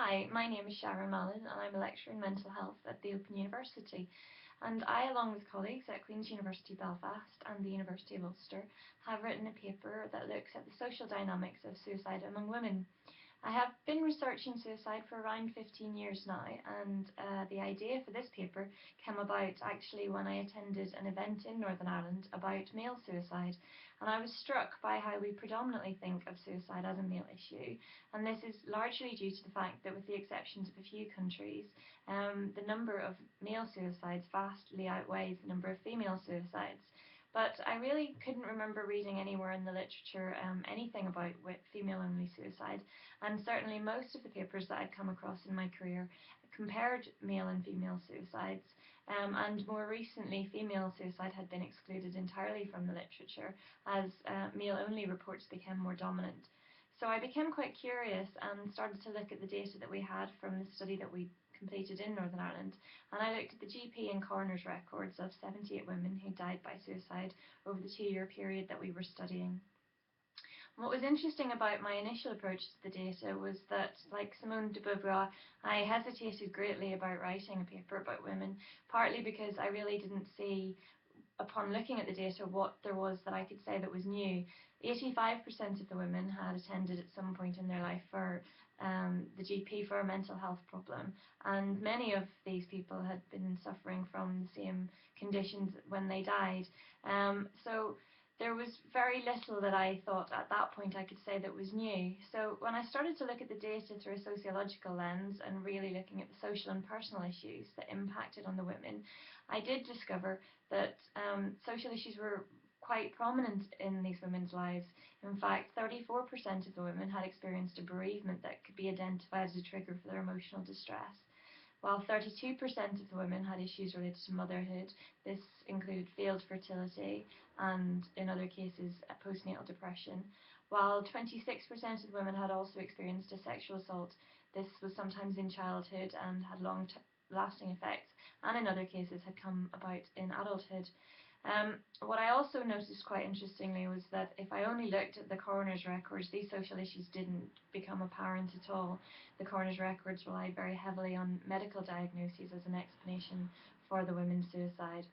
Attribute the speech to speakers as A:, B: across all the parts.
A: Hi, my name is Sharon Mallon and I'm a lecturer in mental health at the Open University. And I, along with colleagues at Queen's University Belfast and the University of Ulster, have written a paper that looks at the social dynamics of suicide among women. I have been researching suicide for around 15 years now, and the idea for this paper came about actually when I attended an event in Northern Ireland about male suicide, and I was struck by how we predominantly think of suicide as a male issue, and this is largely due to the fact that with the exceptions of a few countries, the number of male suicides vastly outweighs the number of female suicides. But I really couldn't remember reading anywhere in the literature anything about female-only suicide, and certainly most of the papers that I'd come across in my career compared male and female suicides, and more recently female suicide had been excluded entirely from the literature as male-only reports became more dominant. So I became quite curious and started to look at the data that we had from the study that we completed in Northern Ireland, and I looked at the GP and coroner's records of 78 women who died by suicide over the 2-year period that we were studying. What was interesting about my initial approach to the data was that, like Simone de Beauvoir, I hesitated greatly about writing a paper about women, partly because I really didn't see, upon looking at the data, what there was that I could say that was new. 85% of the women had attended at some point in their life for the GP for a mental health problem, and many of these people had been suffering from the same conditions when they died. So there was very little that I thought at that point I could say that was new. So when I started to look at the data through a sociological lens and really looking at the social and personal issues that impacted on the women, I did discover that social issues were quite prominent in these women's lives. In fact, 34% of the women had experienced a bereavement that could be identified as a trigger for their emotional distress, while 32% of the women had issues related to motherhood. This included failed fertility and, in other cases, postnatal depression, while 26% of women had also experienced a sexual assault. This was sometimes in childhood and had long-lasting effects, and in other cases had come about in adulthood. What I also noticed quite interestingly was that if I only looked at the coroner's records, these social issues didn't become apparent at all. The coroner's records relied very heavily on medical diagnoses as an explanation for the women's suicide.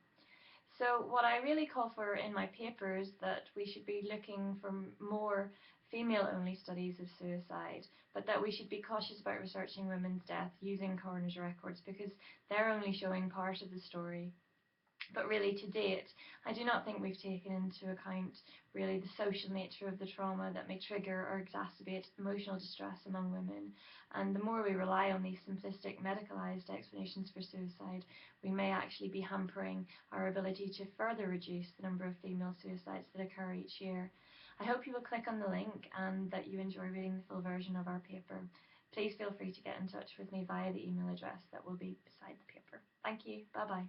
A: So what I really call for in my paper is that we should be looking for more female-only studies of suicide, but that we should be cautious about researching women's death using coroner's records because they're only showing part of the story. But really, to date, I do not think we've taken into account really the social nature of the trauma that may trigger or exacerbate emotional distress among women. And the more we rely on these simplistic medicalized explanations for suicide, we may actually be hampering our ability to further reduce the number of female suicides that occur each year. I hope you will click on the link and that you enjoy reading the full version of our paper. Please feel free to get in touch with me via the email address that will be beside the paper. Thank you. Bye-bye.